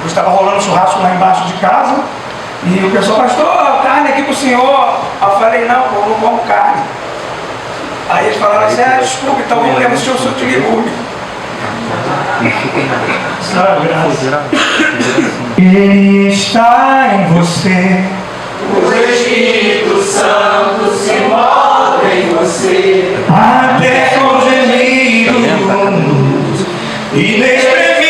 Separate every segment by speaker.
Speaker 1: estava rolando churrasco lá embaixo de casa. E o pessoal, pastor, carne aqui pro senhor. Eu falei, não, eu não como carne. Aí eles falaram assim, desculpa, então vamos levar o seu suco de legume. Ele está em você.
Speaker 2: O Espírito Santo se move em você.
Speaker 1: Até com gemidos inexprimíveis.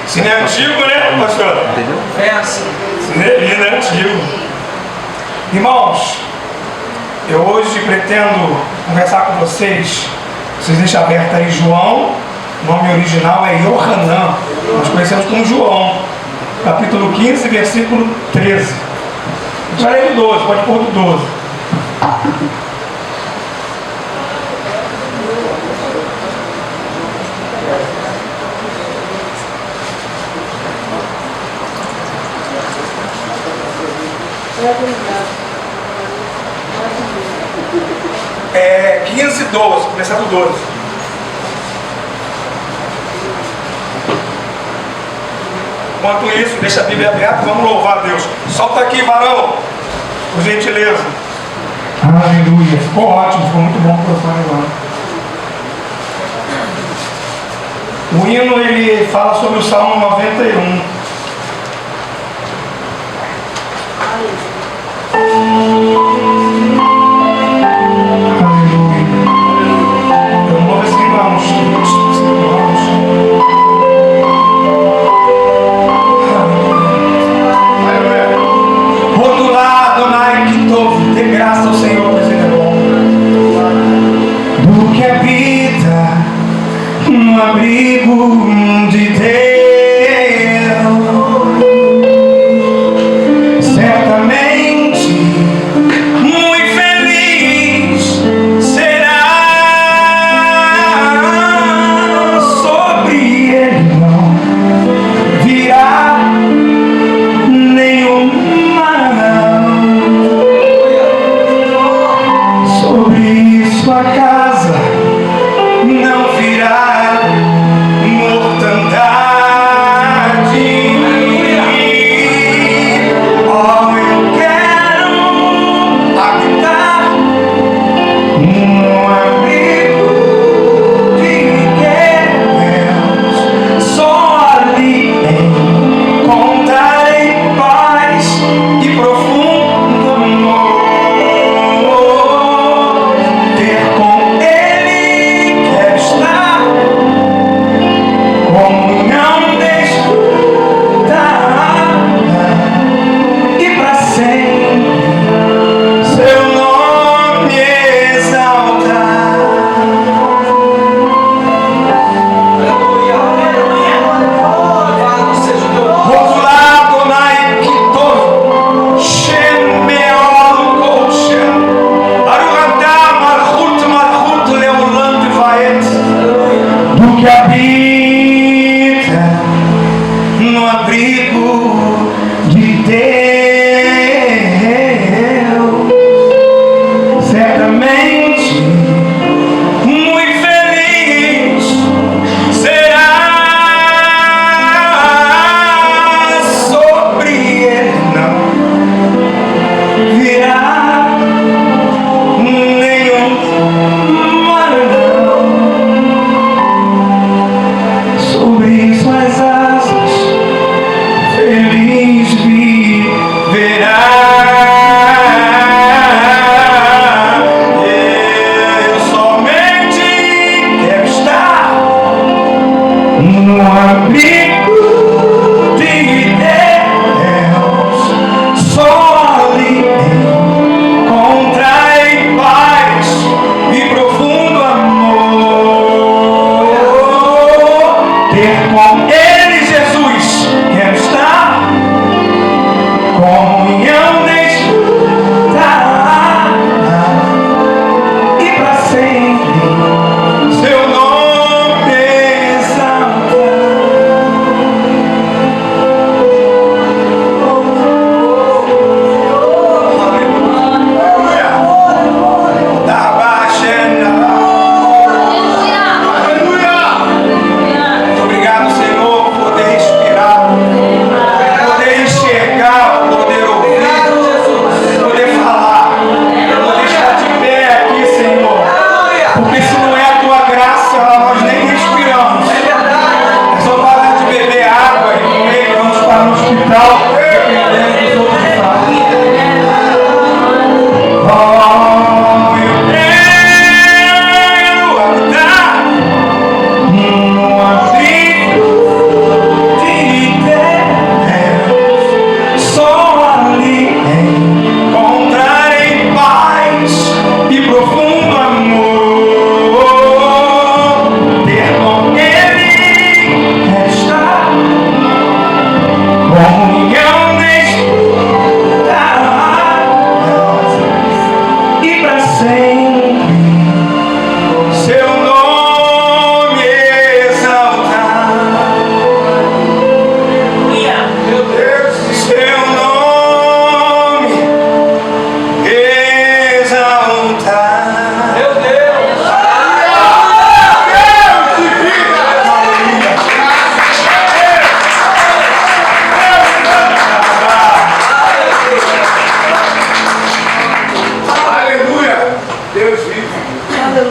Speaker 1: Cine é antigo, né, pastor?
Speaker 2: É assim.
Speaker 1: Cine é antigo. Irmãos, eu hoje pretendo conversar com vocês. Vocês deixam aberto aí João. O nome original é Yohanan. Nós conhecemos como João. Capítulo 15, versículo 13. Já leio do 12, pode pôr do 12. É 15, 12, começar do 12. Enquanto isso, deixa a Bíblia aberta, vamos louvar a Deus. Solta aqui, varão, por gentileza. Aleluia, ficou ótimo, ficou muito bom o microfone agora. O hino, ele fala sobre o Salmo 91. Abrigo de Deus, certamente muito feliz será. Sobre ele não virá nenhuma não. Sobre sua casa não virá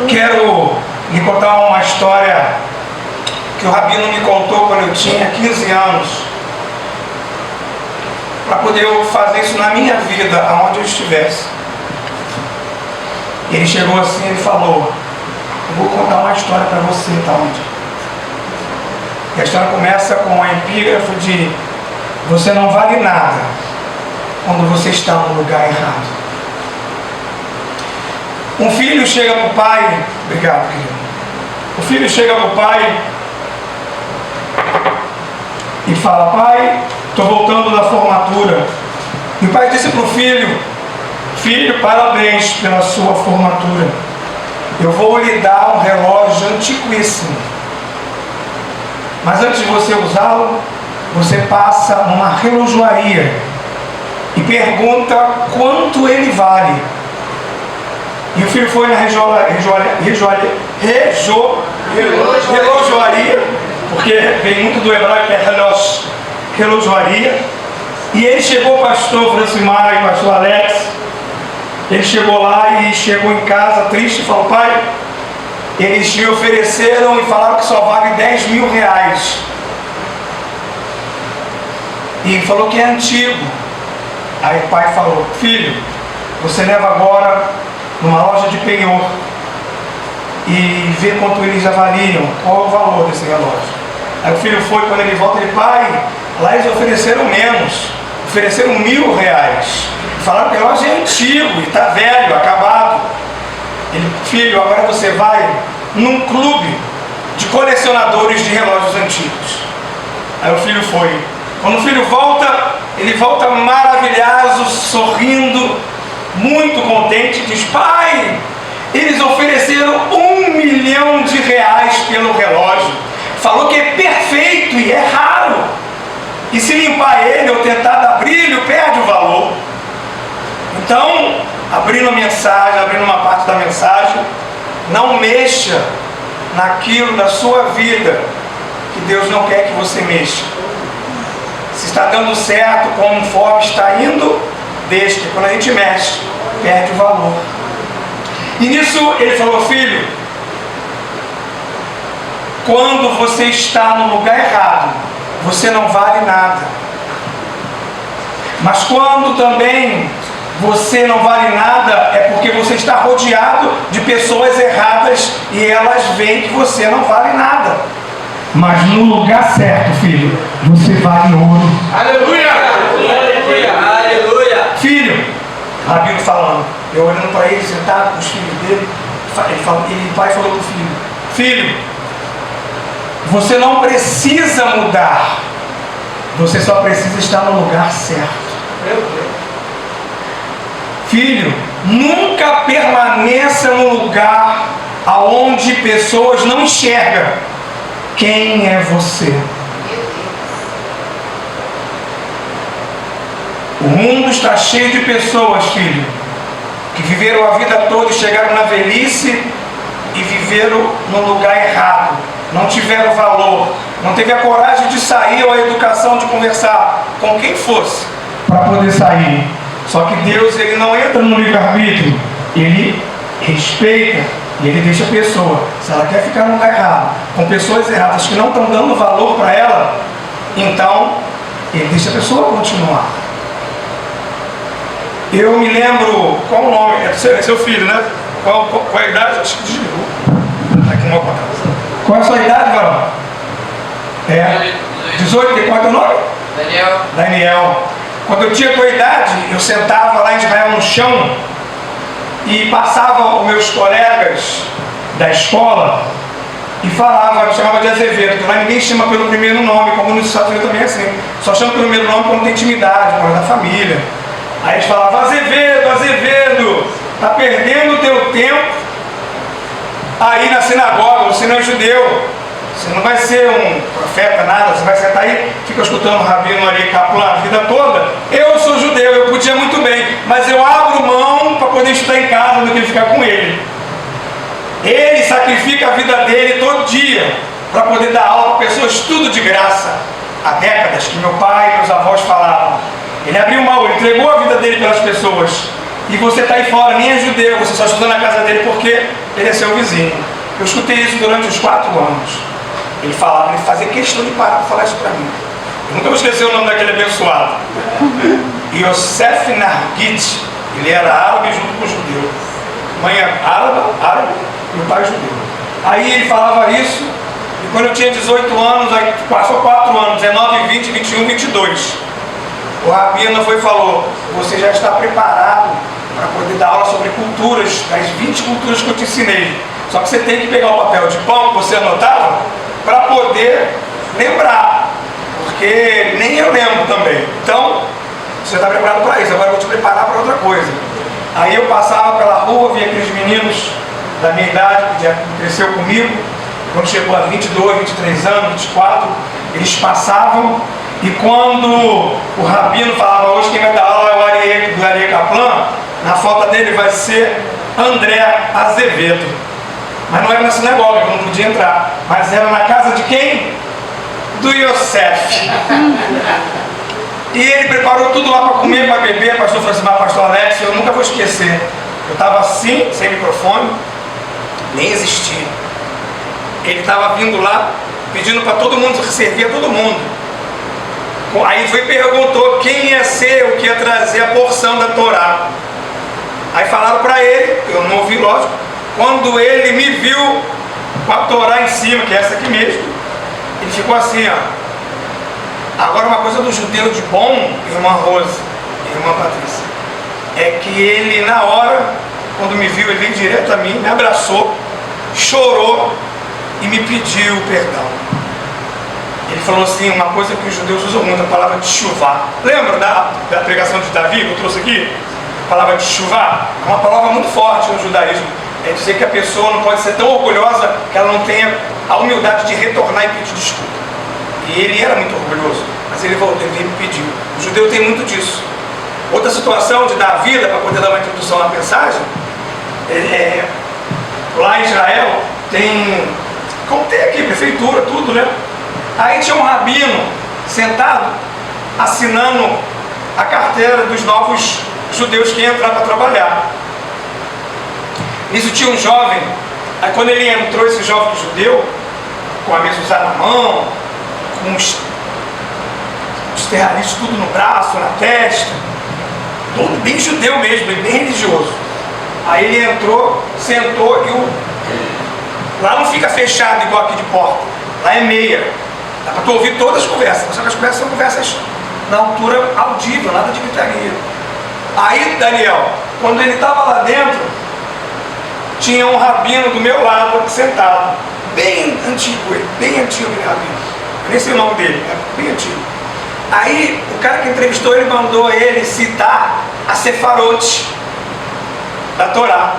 Speaker 1: Quero lhe contar uma história que o Rabino me contou quando eu tinha 15 anos, para poder eu fazer isso na minha vida, aonde eu estivesse. Ele chegou assim e falou: eu vou contar uma história para você, tá onde? E a história começa com a epígrafe de: você não vale nada quando você está no lugar errado. Um filho chega para o pai, obrigado, querido. O filho chega para o pai e fala: pai, estou voltando da formatura. E o pai disse para o filho: filho, parabéns pela sua formatura. Eu vou lhe dar um relógio antiquíssimo. Mas antes de você usá-lo, você passa numa relojoaria e pergunta quanto ele vale. E o filho foi na relojoaria, porque vem muito do hebraico, que é relojoaria. E ele chegou, pastor Francimar e pastor Alex, ele chegou lá e chegou em casa triste e falou: pai, eles me ofereceram e falaram que só vale 10 mil reais. E falou que é antigo. Aí o pai falou: filho, você leva agora numa loja de penhor e vê quanto eles avaliam, qual é o valor desse relógio. Aí o filho foi, quando ele volta, ele: pai, lá eles ofereceram menos, ofereceram 1.000 reais. Falaram que o relógio é antigo e está velho, acabado. Ele: filho, agora você vai num clube de colecionadores de relógios antigos. Aí o filho foi. Quando o filho volta, ele volta maravilhoso, sorrindo, muito contente, diz: pai, eles ofereceram 1 milhão de reais pelo relógio. Falou que é perfeito e é raro. E se limpar ele ou tentar dar brilho, perde o valor. Então, abrindo a mensagem, abrindo uma parte da mensagem, não mexa naquilo da sua vida que Deus não quer que você mexa. Se está dando certo, conforme está indo, deixa. Quando a gente mexe, perde o valor. E nisso ele falou: filho, quando você está no lugar errado, você não vale nada. Mas quando também você não vale nada, é porque você está rodeado de pessoas erradas e elas veem que você não vale nada. Mas no lugar certo, filho, você vale ouro.
Speaker 2: Aleluia! Aleluia! Aleluia!
Speaker 1: Filho, Rabino falando, eu olhando para ele, sentado com os filhos dele, o pai falou para o filho: filho, você não precisa mudar, você só precisa estar no lugar certo. Filho, nunca permaneça no lugar aonde pessoas não enxergam quem é você. O mundo está cheio de pessoas, filho, que viveram a vida toda e chegaram na velhice e viveram no lugar errado. Não tiveram valor, não teve a coragem de sair ou a educação de conversar com quem fosse para poder sair. Só que Deus, ele não entra no livre-arbítrio, ele respeita e ele deixa a pessoa. Se ela quer ficar no lugar errado, com pessoas erradas que não estão dando valor para ela, então ele deixa a pessoa continuar. Eu me lembro, qual o nome? É seu filho, né? Qual a idade? Acho que desligou. Tá aqui uma conta. Qual é a sua idade, varão? 18, qual é o teu nome? Daniel. Quando eu tinha a tua idade, eu sentava lá em Israel no chão e passava os meus colegas da escola e falava, chamava de Azevedo, porque lá ninguém chama pelo primeiro nome, como nos Estados Unidos também é assim. Só chama pelo primeiro nome quando tem intimidade, quando é da família. Aí eles falavam: Azevedo, Azevedo, tá perdendo o teu tempo aí na sinagoga, você não é judeu. Você não vai ser um profeta, nada, você vai sentar aí, fica escutando o Rabino ali, Kaplan, a vida toda. Eu sou judeu, eu podia muito bem, mas eu abro mão para poder estudar em casa do que ficar com ele. Ele sacrifica a vida dele todo dia para poder dar aula para pessoas, tudo de graça. Há décadas que meu pai e meus avós falavam. Ele abriu mão, ele entregou a vida dele pelas pessoas. e você está aí fora, nem é judeu, você só estudou na casa dele porque ele é seu vizinho. Eu escutei isso durante os 4 anos. Ele falava, ele fazia questão de parar para falar isso para mim. Eu nunca vou esquecer o nome daquele abençoado. Yosef Nargit, ele era árabe junto com o judeu. Mãe árabe e o pai judeu. Aí ele falava isso, e quando eu tinha 18 anos, aí passou 4 anos, 19, 20, 21, 22. O rabino foi e falou, você já está preparado para poder dar aula sobre culturas, das 20 culturas que eu te ensinei. Só que você tem que pegar o papel de pão que você anotava para poder lembrar, porque nem eu lembro também. Então, você está preparado para isso, agora eu vou te preparar para outra coisa. Aí eu passava pela rua, via aqueles meninos da minha idade, que já cresceu comigo, quando chegou a 22, 23 anos, 24, eles passavam, e quando o rabino falava, hoje quem vai dar aula é o Ariel Kaplan, na foto dele vai ser André Azevedo. Mas não era na sinagoga, eu não podia entrar, mas era na casa de quem? Do Yosef. E ele preparou tudo lá para comer, para beber, pastor Francimar, pastor Alex, eu nunca vou esquecer. Eu estava assim, sem microfone, nem existia. Ele estava vindo lá, pedindo para todo mundo servir a todo mundo. Aí foi e perguntou quem ia ser o que ia trazer a porção da Torá. Aí falaram para ele, eu não ouvi, lógico, quando ele me viu com a Torá em cima, que é essa aqui mesmo, ele ficou assim, ó. Agora uma coisa do judeu de bom, irmã Rose e irmã Patrícia, é que ele na hora, quando me viu, ele veio direto a mim, me abraçou, chorou e me pediu perdão. Ele falou assim, uma coisa que os judeus usam muito, a palavra de chuvá. Lembra da pregação de Davi, que eu trouxe aqui? A palavra de chuvá é uma palavra muito forte no judaísmo. É dizer que a pessoa não pode ser tão orgulhosa que ela não tenha a humildade de retornar e pedir desculpa. E ele era muito orgulhoso, mas ele voltou, ele veio me pediu. O judeu tem muito disso. Outra situação de dar vida, para poder dar uma introdução na mensagem, lá em Israel tem, como tem aqui, prefeitura, tudo, né? Aí tinha um rabino sentado, assinando a carteira dos novos judeus que iam entrar para trabalhar. Nisso tinha um jovem, aí quando ele entrou, esse jovem judeu, com a mezuzá na mão, com os terralistas tudo no braço, na testa, todo bem judeu mesmo, bem religioso. Aí ele entrou, sentou e lá não fica fechado igual aqui de porta, lá é meia. Dá para tu ouvir todas as conversas, só que as conversas são conversas na altura audível, nada de gritaria. Aí, Daniel, quando ele estava lá dentro, tinha um rabino do meu lado, sentado, bem antigo aquele rabino. Eu nem sei o nome dele, é bem antigo. Aí, o cara que entrevistou ele mandou ele citar a Sefarot da Torá.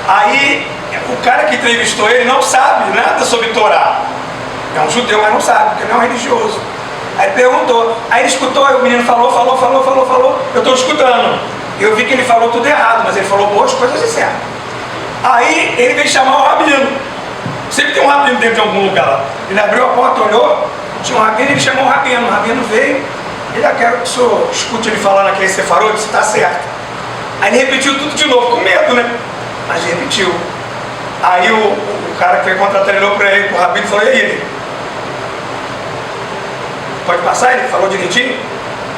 Speaker 1: Aí, o cara que entrevistou ele não sabe nada sobre Torá. É um judeu, mas não sabe, porque não é um religioso. Aí ele perguntou, aí ele escutou, aí o menino falou, eu estou escutando. Eu vi que ele falou tudo errado, mas ele falou boas coisas e certo. Aí ele veio chamar o rabino. Sempre tem um rabino dentro de algum lugar lá. Ele abriu a porta, olhou, tinha um rabino, ele chamou o rabino veio, ele, quero que o senhor escute ele falando aquele sefarot, se está certo. Aí ele repetiu tudo de novo, com medo, né? Mas ele repetiu. Aí o cara que foi contratar ele olhou para ele, o rabino, falou, e aí? Pode passar ele? Falou direitinho?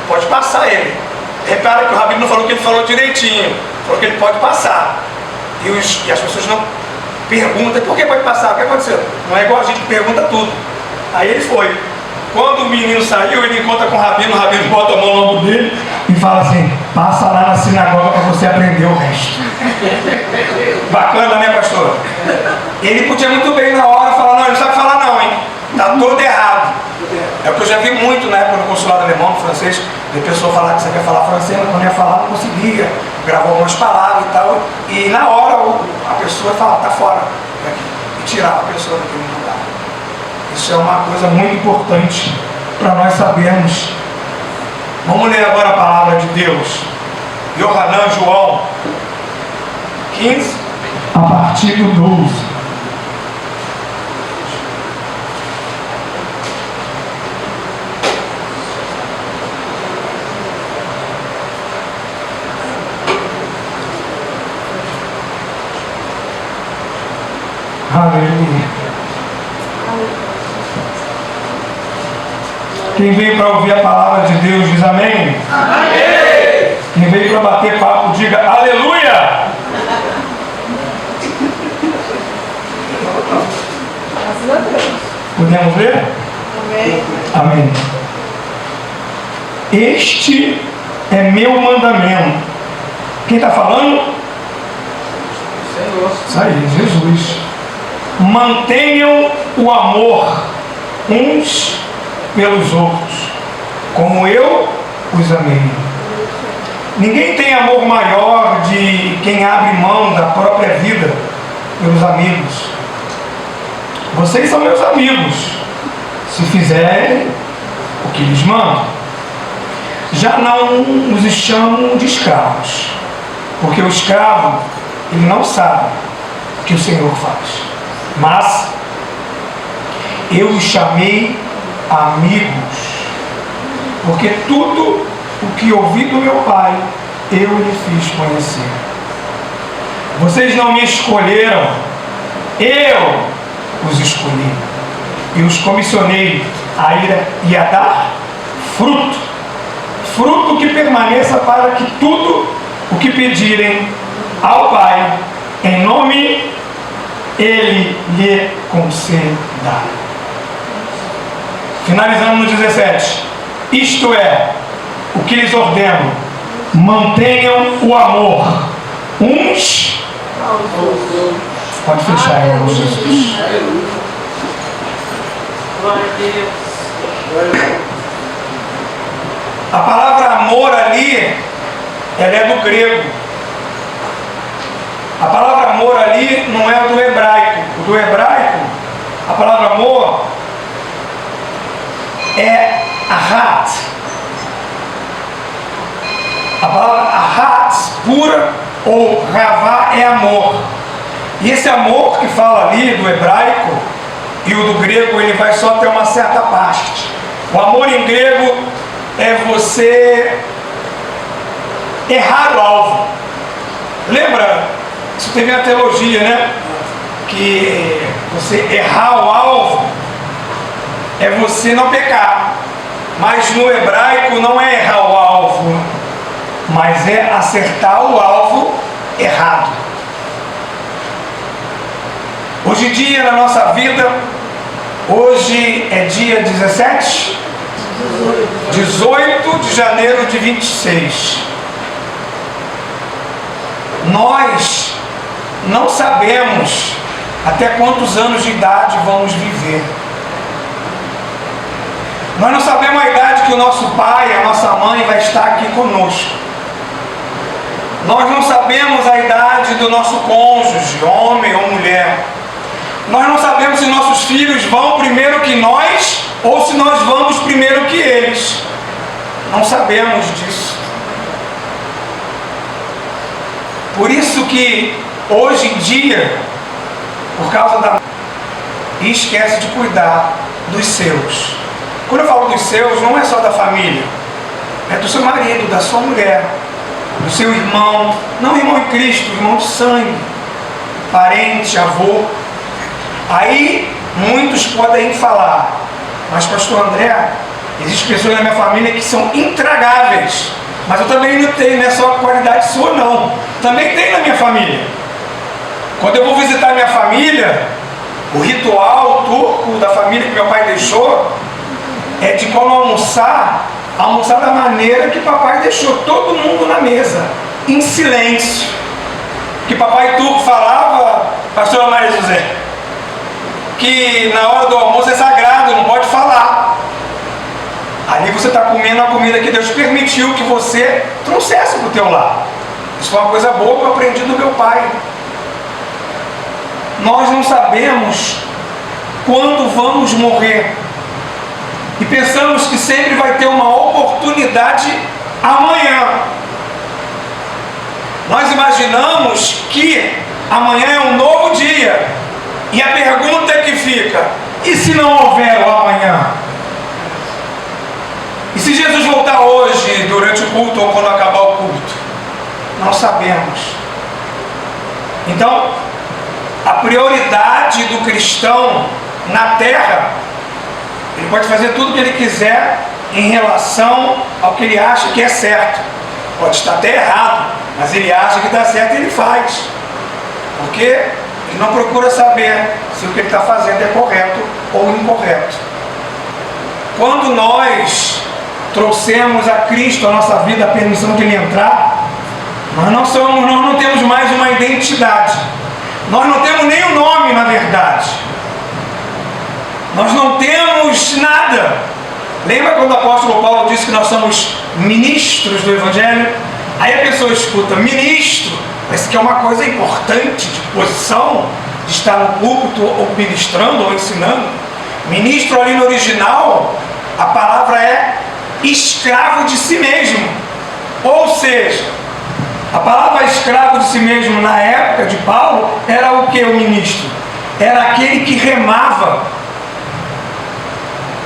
Speaker 1: Pode passar ele. Repara que o rabino não falou que ele falou direitinho, falou que ele pode passar. E as pessoas não perguntam, por que pode passar? O que aconteceu? Não é igual a gente que pergunta tudo. Aí ele foi. Quando o menino saiu, ele encontra com o rabino bota a mão no ombro dele e fala assim, passa lá na sinagoga para você aprender o resto. Bacana, né, pastor? Ele podia muito bem na hora falar, não, ele não sabe falar não, hein? Tá todo errado. É o que eu já vi muito na época no consulado alemão, no francês, de pessoa falar que você quer falar francês, mas quando ia falar não conseguia, gravou algumas palavras e tal, e na hora a pessoa fala, tá fora, e tirava a pessoa daquele lugar. Isso é uma coisa muito importante para nós sabermos. Vamos ler agora a palavra de Deus. Yohanan, João 15, a partir do 12. Aleluia. Quem veio para ouvir a palavra de Deus diz amém.
Speaker 2: Amém.
Speaker 1: Quem veio para bater papo diga aleluia. Podemos ler?
Speaker 3: Amém.
Speaker 1: Amém. Este é meu mandamento. Quem está falando?
Speaker 2: Senhor.
Speaker 1: Isso aí, Jesus. Mantenham o amor uns pelos outros, como eu os amei. Ninguém tem amor maior de quem abre mão da própria vida pelos amigos. Vocês são meus amigos, se fizerem o que lhes mando. Já não os chamo de escravos, porque o escravo, ele não sabe o que o Senhor faz. Mas eu os chamei amigos, porque tudo o que ouvi do meu Pai, eu lhe fiz conhecer. Vocês não me escolheram, eu os escolhi e os comissionei a ir e a dar fruto, fruto que permaneça, para que tudo o que pedirem ao Pai em nome Ele lhe conceda. Finalizando no 17. Isto é o que lhes ordeno: mantenham o amor uns. Pode fechar, irmão Jesus.
Speaker 3: Glória a Deus.
Speaker 1: A palavra amor ali, ela é do grego. A palavra amor ali não é do hebraico. O do hebraico, a palavra amor é ahat. A palavra ahat, pura, ou ravá, é amor. E esse amor que fala ali do hebraico e o do grego, ele vai só até uma certa parte. O amor em grego é você errar o alvo. Lembra? Isso teve na teologia, né? Que você errar o alvo é você não pecar. Mas no hebraico não é errar o alvo, mas é acertar o alvo errado. Hoje em dia, na nossa vida, hoje é dia 17? 18 de janeiro de 26. Nós não sabemos até quantos anos de idade vamos viver. Nós não sabemos a idade que o nosso pai, a nossa mãe vai estar aqui conosco. Nós não sabemos a idade do nosso cônjuge, homem ou mulher. Nós não sabemos se nossos filhos vão primeiro que nós ou se nós vamos primeiro que eles. Não sabemos disso. Por isso que hoje em dia, por causa da... esquece de cuidar dos seus. Quando eu falo dos seus, não é só da família. É do seu marido, da sua mulher, do seu irmão. Não irmão em Cristo, irmão de sangue, parente, avô. Aí muitos podem falar: mas pastor André, existem pessoas na minha família que são intragáveis. Mas eu também não tenho, não é só a qualidade sua não. Também tem na minha família. Quando eu vou visitar minha família, o ritual turco da família que meu pai deixou é de quando almoçar da maneira que papai deixou, todo mundo na mesa, em silêncio. Que papai turco falava, pastora Maria José, que na hora do almoço é sagrado, não pode falar. Ali você está comendo a comida que Deus permitiu que você trouxesse para o teu lar. Isso foi uma coisa boa que eu aprendi do meu pai. Nós não sabemos quando vamos morrer. E pensamos que sempre vai ter uma oportunidade amanhã. Nós imaginamos que amanhã é um novo dia. E a pergunta que fica: e se não houver o amanhã? E se Jesus voltar hoje, durante o culto ou quando acabar o culto? Não sabemos. Então, a prioridade do cristão na terra, ele pode fazer tudo o que ele quiser em relação ao que ele acha que é certo. Pode estar até errado, mas ele acha que está certo e ele faz. Porque ele não procura saber se o que ele está fazendo é correto ou incorreto. Quando nós trouxemos a Cristo a nossa vida, a permissão de Ele entrar, nós não temos mais uma identidade. Nós não temos nem o nome, na verdade. Nós não temos nada. Lembra quando o apóstolo Paulo disse que nós somos ministros do Evangelho? Aí a pessoa escuta ministro, parece que é uma coisa importante, de posição, de estar no púlpito ou ministrando ou ensinando. Ministro ali no original, a palavra é escravo de si mesmo. Ou seja, a palavra escravo de si mesmo na época de Paulo era o que o ministro? Era aquele que remava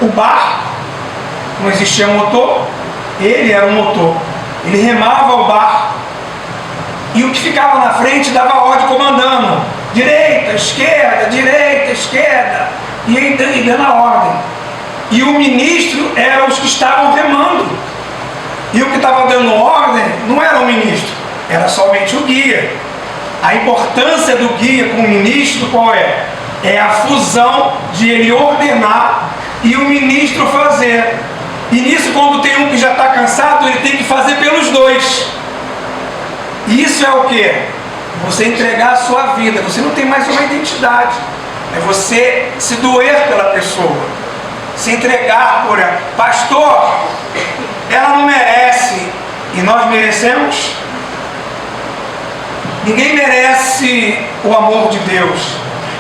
Speaker 1: o barco. Não existia motor, ele era o motor. Ele remava o barco. E o que ficava na frente dava ordem comandando. Direita, esquerda, e dando a ordem. E o ministro eram os que estavam remando. E o que estava dando ordem não era o ministro, era somente o guia. A importância do guia com o ministro qual é? É a fusão de ele ordenar e o ministro fazer. E nisso, quando tem um que já está cansado, ele tem que fazer pelos dois. E isso é o que? Você entregar a sua vida. Você não tem mais uma identidade. É você se doer pela pessoa, se entregar por ela. Pastor, ela não merece. E nós merecemos? Ninguém merece o amor de Deus.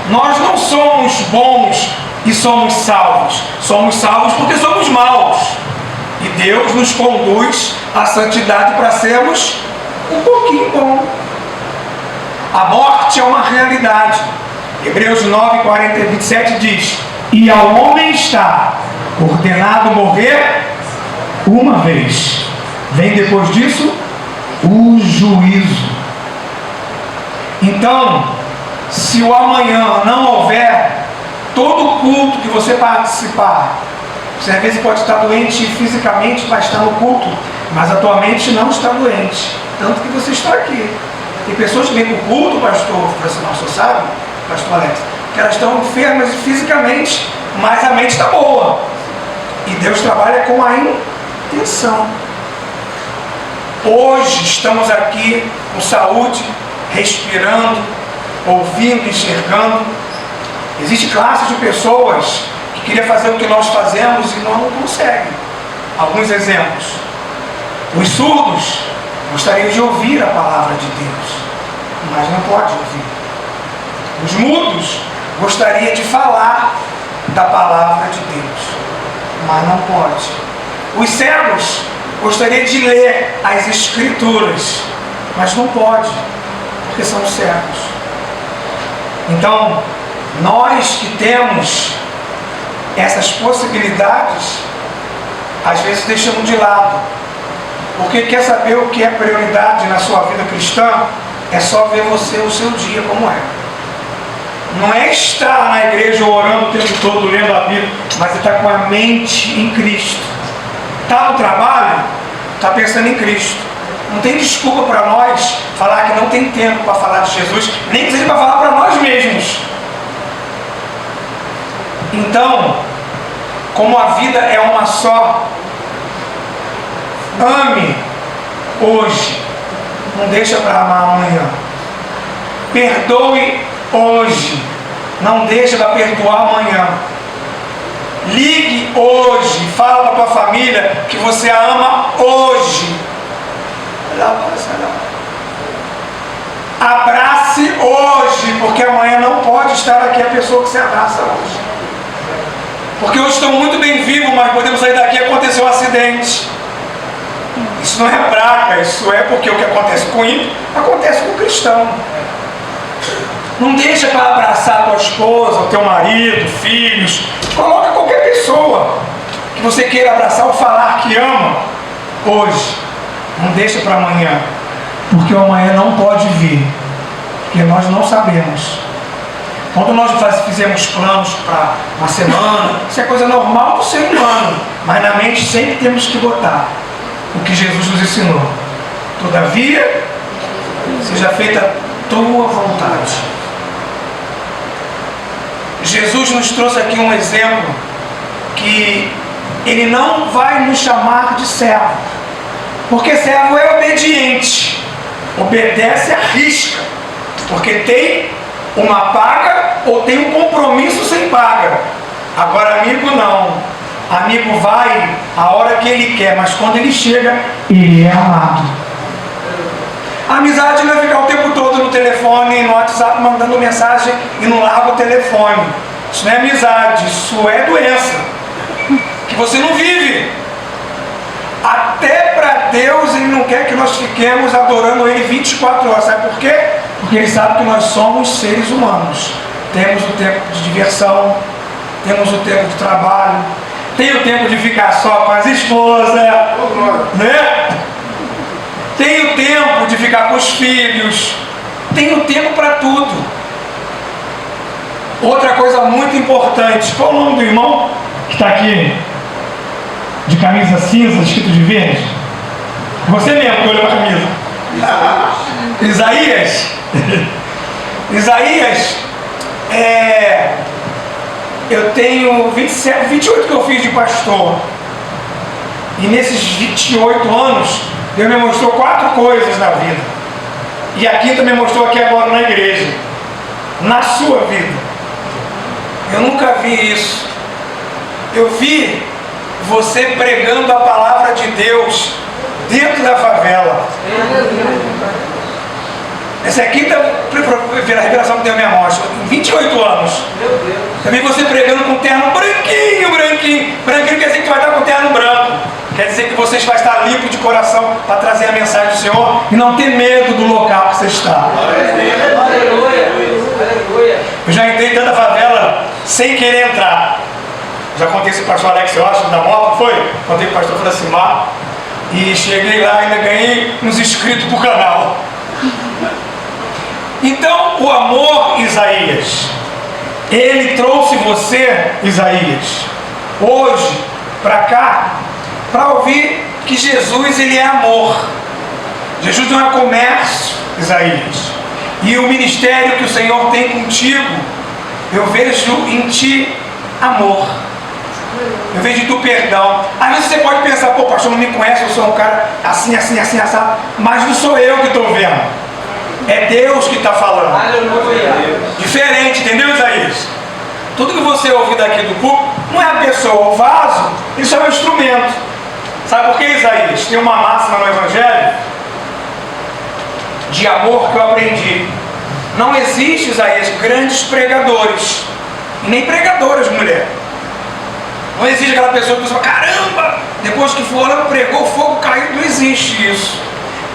Speaker 1: Nós não somos bons e somos salvos. Somos salvos porque somos maus. E Deus nos conduz à santidade para sermos um pouquinho bom. A morte é uma realidade. Hebreus 9, 40 e 27 diz: e ao homem está ordenado morrer uma vez. Vem depois disso o juízo. Então, se o amanhã não houver, todo culto que você participar, você às vezes pode estar doente fisicamente, vai estar no culto, mas a tua mente não está doente, tanto que você está aqui. Tem pessoas que vêm para o culto, pastor Francisco, sabe, pastor Alex, que elas estão enfermas fisicamente, mas a mente está boa. E Deus trabalha com a intenção. Hoje estamos aqui com saúde, respirando, ouvindo, enxergando. Existe classe de pessoas que queria fazer o que nós fazemos e não conseguem. Alguns exemplos. Os surdos gostariam de ouvir a palavra de Deus, mas não pode ouvir. Os mudos gostariam de falar da palavra de Deus, mas não pode. Os cegos gostariam de ler as escrituras, mas não pode, porque são cegos. Então, nós que temos essas possibilidades, às vezes deixamos de lado. Porque quer saber o que é prioridade na sua vida cristã? É só ver você o seu dia como é. Não é estar na igreja orando o tempo todo, lendo a Bíblia, mas é estar com a mente em Cristo. Está no trabalho? Está pensando em Cristo. Não tem desculpa para nós falar que não tem tempo para falar de Jesus, nem que seja para falar para nós mesmos. Então, como a vida é uma só, ame hoje, não deixa para amar amanhã. Perdoe hoje, não deixa para perdoar amanhã. Ligue hoje, fala para a tua família que você a ama hoje. Abrace hoje, porque amanhã não pode estar aqui a pessoa que você abraça hoje. Porque hoje estamos muito bem vivos, mas podemos sair daqui e acontecer um acidente. Isso não é praga, isso é porque o que acontece com o ímpio acontece com o cristão. Não deixa para abraçar a tua esposa, o teu marido, filhos. Coloca qualquer pessoa que você queira abraçar ou falar que ama hoje. Não deixa para amanhã, porque o amanhã não pode vir, porque nós não sabemos Quando nós fizemos planos para uma semana, isso é coisa normal do ser humano, mas na mente sempre temos que botar o que Jesus nos ensinou. Todavia, seja feita a tua vontade. Jesus nos trouxe aqui um exemplo que Ele não vai nos chamar de servo, porque servo é obediente, obedece à risca, porque tem uma paga ou tem um compromisso sem paga. Agora amigo não, amigo vai a hora que ele quer, mas quando ele chega, ele é amado. A amizade não é ficar o tempo todo no telefone, no WhatsApp, mandando mensagem e não larga o telefone. Isso não é amizade, isso é doença, que você não vive. Até para Deus Ele não quer que nós fiquemos adorando Ele 24 horas. Sabe por quê? Porque Ele sabe que nós somos seres humanos. Temos o tempo de diversão, temos o tempo de trabalho, tem o tempo de ficar só com as esposas, né? Tem o tempo de ficar com os filhos, tem o tempo para tudo. Outra coisa muito importante, qual o nome do irmão que está aqui? De camisa cinza, escrito de verde? Você mesmo que olhou para a camisa. Isaías. Isaías, eu tenho 27, 28 que eu fiz de pastor. E nesses 28 anos, Deus me mostrou 4 coisas na vida. E a quinta me mostrou aqui agora na igreja. Na sua vida. Eu nunca vi isso. Eu vi você pregando a palavra de Deus dentro da favela. Essa é a quinta revelação que Deus me mostra. Em 28 anos. Eu vi você pregando com terno branquinho. Branquinho quer dizer que tu vai estar com terno branco. Quer dizer que você vai estar limpo de coração para trazer a mensagem do Senhor e não ter medo do local que você está.
Speaker 2: Aleluia.
Speaker 1: Eu já entrei dentro da favela sem querer entrar. Já contei isso para o pastor Alex, eu acho, da moto, foi? Contei para o pastor Francimar. E cheguei lá e ainda ganhei uns inscritos para o canal. Então, o amor, Isaías, ele trouxe você, Isaías, hoje, para cá, para ouvir que Jesus, ele é amor. Jesus não é comércio, Isaías. E o ministério que o Senhor tem contigo, eu vejo em ti amor. Eu vejo em tu perdão. Às vezes você pode pensar, pô, pastor, não me conhece, eu sou um cara assim, assado. Mas não sou eu que estou vendo. É Deus que está falando.
Speaker 2: Aleluia.
Speaker 1: Diferente, entendeu, Isaías? Tudo que você ouvir daqui do público, não é a pessoa, o vaso, isso é um instrumento. Sabe por que, Isaías? Tem uma máxima no Evangelho de amor que eu aprendi. Não existe, Isaías, grandes pregadores. E nem pregadoras, mulher. Não existe aquela pessoa que fala, caramba, depois que fulano pregou, o fogo caiu. Não existe isso.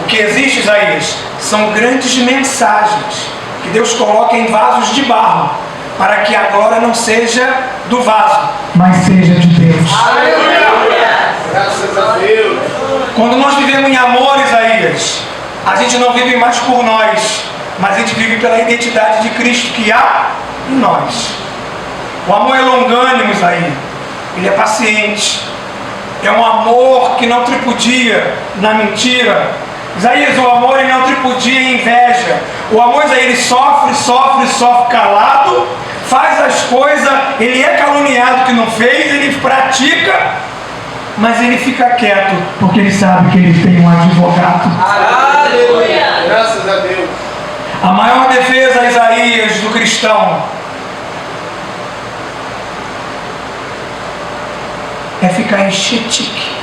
Speaker 1: O que existe, Isaías, são grandes mensagens que Deus coloca em vasos de barro, para que a glória não seja do vaso, mas seja de Deus.
Speaker 2: Aleluia. Graças a Deus.
Speaker 1: Quando nós vivemos em amor, Isaías, a gente não vive mais por nós, mas a gente vive pela identidade de Cristo que há em nós. O amor é longânimo, Isaías. Ele é paciente. É um amor que não tripudia na mentira. Isaías, o amor ele não tripudia em inveja. O amor, Isaías, ele sofre calado, faz as coisas, ele é caluniado que não fez, ele pratica, mas ele fica quieto, porque ele sabe que ele tem um advogado.
Speaker 2: Aleluia. Graças a Deus.
Speaker 1: A maior defesa, Isaías, do cristão é ficar em chitique,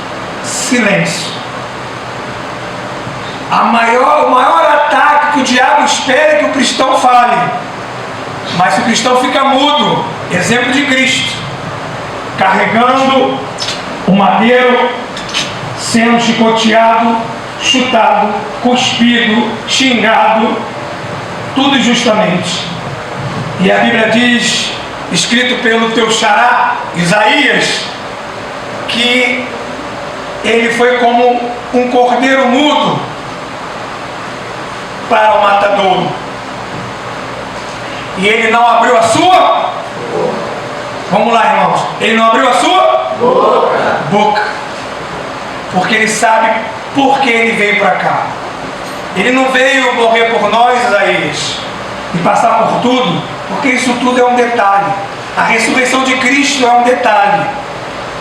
Speaker 1: silêncio. O maior ataque que o diabo espera é que o cristão fale. Mas se o cristão fica mudo, exemplo de Cristo, carregando o madeiro, sendo chicoteado, chutado, cuspido, xingado, tudo injustamente. E a Bíblia diz, escrito pelo teu xará, Isaías, que ele foi como um cordeiro mudo para o matadouro. e ele não abriu a sua? Vamos lá, irmãos. Ele não abriu a sua? Boca. Porque ele sabe por que ele veio para cá. Ele não veio morrer por nós, Isaías, e passar por tudo, porque isso tudo é um detalhe. A ressurreição de Cristo é um detalhe.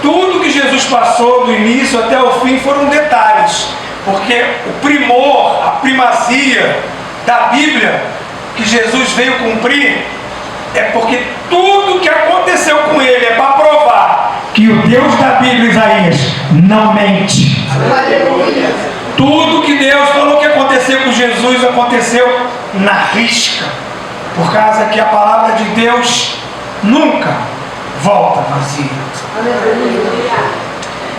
Speaker 1: Tudo que Jesus passou do início até o fim foram detalhes. Porque o primor, a primazia da Bíblia que Jesus veio cumprir é porque tudo que aconteceu com ele é para provar que o Deus da Bíblia, Isaías, não mente.
Speaker 3: Aleluia.
Speaker 1: Tudo que Deus falou que aconteceu com Jesus aconteceu na risca, por causa que a palavra de Deus nunca volta vazia.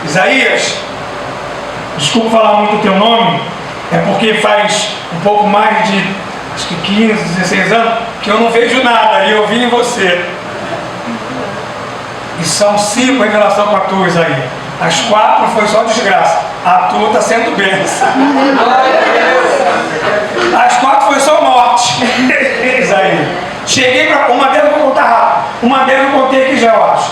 Speaker 1: Isaías, desculpa falar muito o teu nome, é porque faz um pouco mais de, acho que 15, 16 anos, que eu não vejo nada e eu vi em você. E são 5 revelações com a tua, Isaías. As 4 foi só desgraça. A tua está sendo bênção. As 4 foi só morte. Isaías. Cheguei para uma delas, eu vou contar rápido. Uma delas eu contei aqui já, eu acho.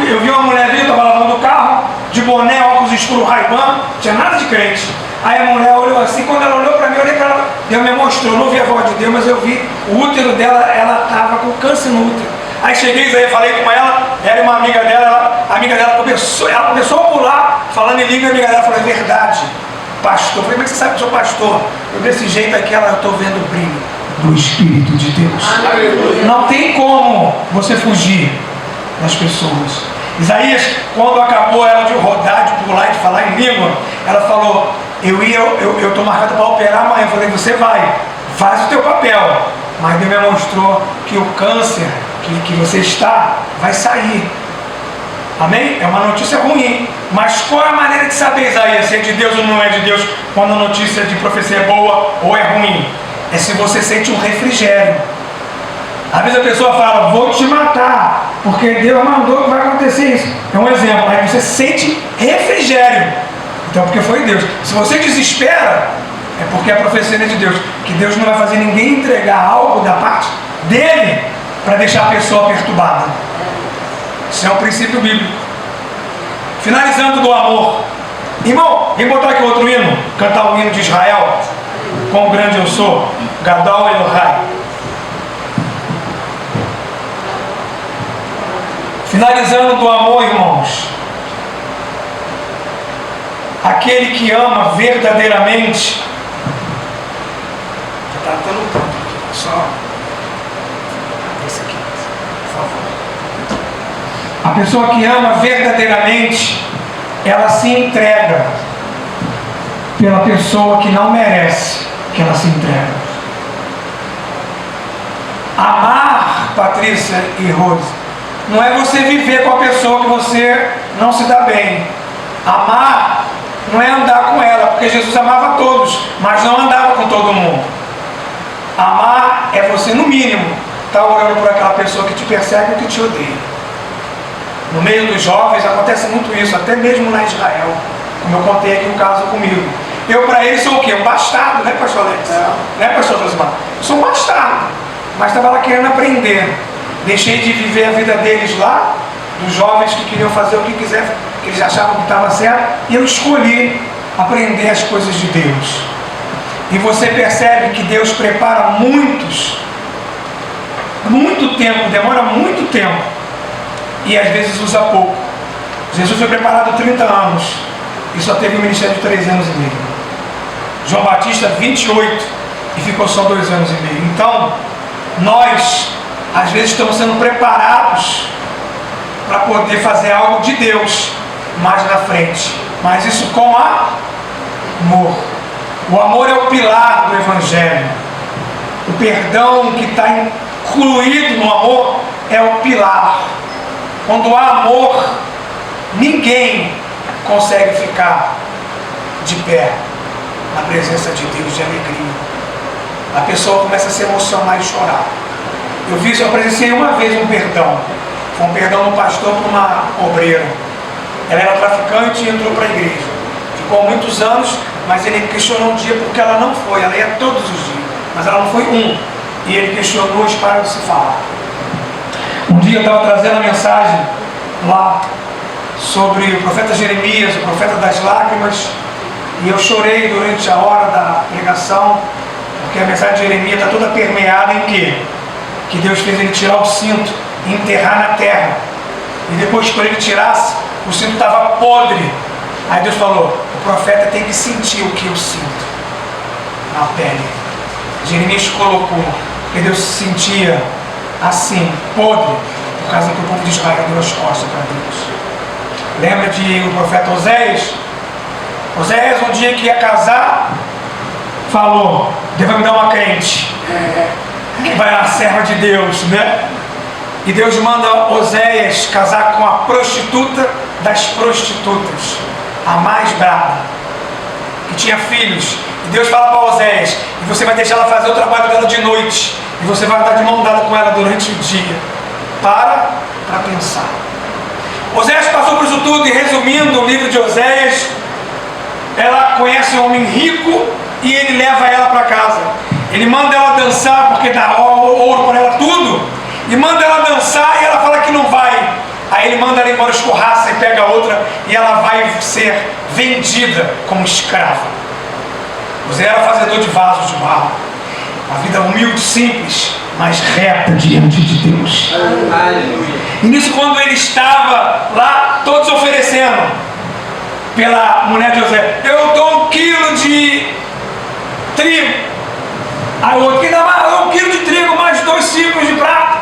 Speaker 1: Eu vi uma mulher vindo, estava lavando o carro, de boné, óculos escuros, Ray-Ban, tinha nada de crente. Aí a mulher olhou assim, quando ela olhou para mim, eu olhei para ela, Deus me mostrou, não vi a voz de Deus, mas eu vi o útero dela, ela estava com câncer no útero. Aí cheguei, aí falei com ela e uma amiga dela, a amiga dela começou a pular, falando em língua, a amiga dela falou, é verdade, pastor. Eu falei, como é que você sabe que eu sou pastor? Eu desse jeito aqui, eu estou vendo o brilho do Espírito de Deus. Aleluia. Não tem como você fugir das pessoas. Isaías, quando acabou ela de rodar, de pular e de falar em língua, ela falou, eu estou marcado para operar amanhã. Eu falei, você vai, faz o teu papel. Mas Deus me mostrou que o câncer que você está, vai sair. Amém? É uma notícia ruim. Mas qual é a maneira de saber, Isaías, se é de Deus ou não é de Deus, quando a notícia de profecia é boa ou é ruim? É se você sente um refrigério. Às vezes a pessoa fala, vou te matar, porque Deus mandou que vai acontecer isso. É um exemplo, aí você sente refrigério. Então, porque foi Deus. Se você desespera, é porque a profecia é de Deus. Que Deus não vai fazer ninguém entregar algo da parte dele para deixar a pessoa perturbada. Isso é um princípio bíblico. Finalizando do amor. Irmão, vem botar aqui outro hino, cantar o hino de Israel. Quão grande eu sou, Gadol Elohai. Finalizando do amor, irmãos. Aquele que ama verdadeiramente. Já está dando tanto aqui, só. Esse aqui, por favor. A pessoa que ama verdadeiramente, ela se entrega pela pessoa que não merece que ela se entrega. Amar, Patrícia e Rose, não é você viver com a pessoa que você não se dá bem. Amar não é andar com ela, porque Jesus amava todos, mas não andava com todo mundo. Amar é você, no mínimo, estar orando por aquela pessoa que te persegue ou que te odeia. No meio dos jovens acontece muito isso, até mesmo na Israel, como eu contei aqui um caso comigo. Eu para eles sou o quê? Um bastardo, né, pastor Alex? Né, pastor Josimar? Eu sou um bastardo, mas estava lá querendo aprender. Deixei de viver a vida deles lá, dos jovens que queriam fazer o que quiser, que eles achavam que estava certo, e eu escolhi aprender as coisas de Deus. E você percebe que Deus prepara muitos, muito tempo, demora muito tempo, e às vezes usa pouco. Jesus foi preparado 30 anos, e só teve um ministério de 3 anos e meio. João Batista, 28, e ficou só 2 anos e meio. Então, nós, às vezes, estamos sendo preparados para poder fazer algo de Deus mais na frente. Mas isso com amor. O amor é o pilar do Evangelho. O perdão que está incluído no amor é o pilar. Quando há amor, ninguém consegue ficar de pé na presença de Deus, de alegria. A pessoa começa a se emocionar e chorar. Eu presenciei uma vez um perdão. Foi um perdão do pastor para uma obreira. Ela era traficante e entrou para a igreja. Ficou muitos anos, mas ele questionou um dia porque ela não foi. Ela ia todos os dias, mas ela não foi um. e ele questionou, eles pararam de se falar. Um dia eu estava trazendo a mensagem lá sobre o profeta Jeremias, o profeta das lágrimas, e eu chorei durante a hora da pregação, porque a mensagem de Jeremias está toda permeada em quê? Que Deus fez ele tirar o cinto e enterrar na terra. E depois, quando ele tirasse, o cinto estava podre. Aí Deus falou, o profeta tem que sentir o que eu sinto na pele. Jeremias colocou, porque Deus se sentia assim, podre, por causa que o povo de Israel deu as costas para Deus. Lembra de o profeta Oséias? Oséias, um dia que ia casar, falou, Deus vai me dar uma crente, que vai na serva de Deus, né? E Deus manda Oséias casar com a prostituta das prostitutas, a mais brava, que tinha filhos. E Deus fala para Oséias, e você vai deixar ela fazer o trabalho dela de noite, e você vai andar de mão dada com ela durante o dia. Para pensar. Oséias passou por isso tudo, e resumindo o livro de Oséias, ela conhece um homem rico e ele leva ela para casa. Ele manda ela dançar, porque dá ouro para ela tudo, e manda ela dançar e ela fala que não vai. Aí ele manda ela embora, escorraça e pega outra, e ela vai ser vendida como escrava. Oséias era fazedor de vasos de barro. Uma vida humilde, simples, mas reta diante de Deus.
Speaker 2: Aleluia.
Speaker 1: E nisso, quando ele estava lá, todos oferecendo pela mulher de José, eu dou 1 quilo de trigo. Aí o outro, quem dá mais? Eu dou 1 quilo de trigo, mais 2 ciclos de prata.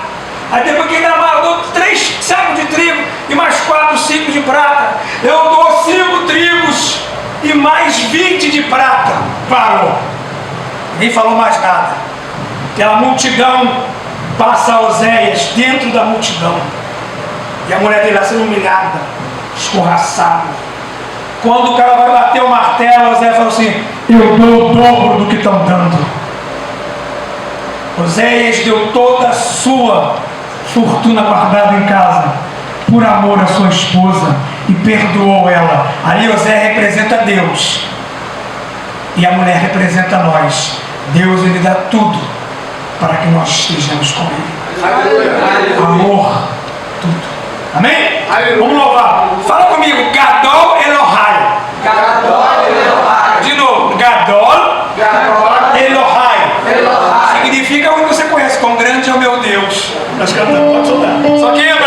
Speaker 1: Aí depois, quem dá mais? Eu dou 3 sacos de trigo e mais 4 ciclos de prata. Eu dou 5 trigos e mais 20 de prata. Parou. Ninguém falou mais nada. Aquela multidão passa Oséias dentro da multidão. E a mulher dele lá sendo humilhada, escorraçada. Quando o cara vai bater o martelo, Oséias fala assim, eu dou o dobro do que estão dando. Oséias deu toda a sua fortuna guardada em casa, por amor à sua esposa, e perdoou ela. Ali Oséias representa Deus, e a mulher representa nós. Deus, ele dá tudo para que nós estejamos com ele.
Speaker 2: Aleluia.
Speaker 1: Amor, tudo. Amém?
Speaker 2: Aleluia.
Speaker 1: Vamos louvar. Fala comigo, Gadol Elohai.
Speaker 2: Gadol Elohai.
Speaker 1: De novo, Gadol
Speaker 2: Gadol
Speaker 1: Elohai.
Speaker 2: Elohai.
Speaker 1: Significa o que você conhece, quão grande é o meu Deus. Nós cantamos, pode soltar. Só quem ama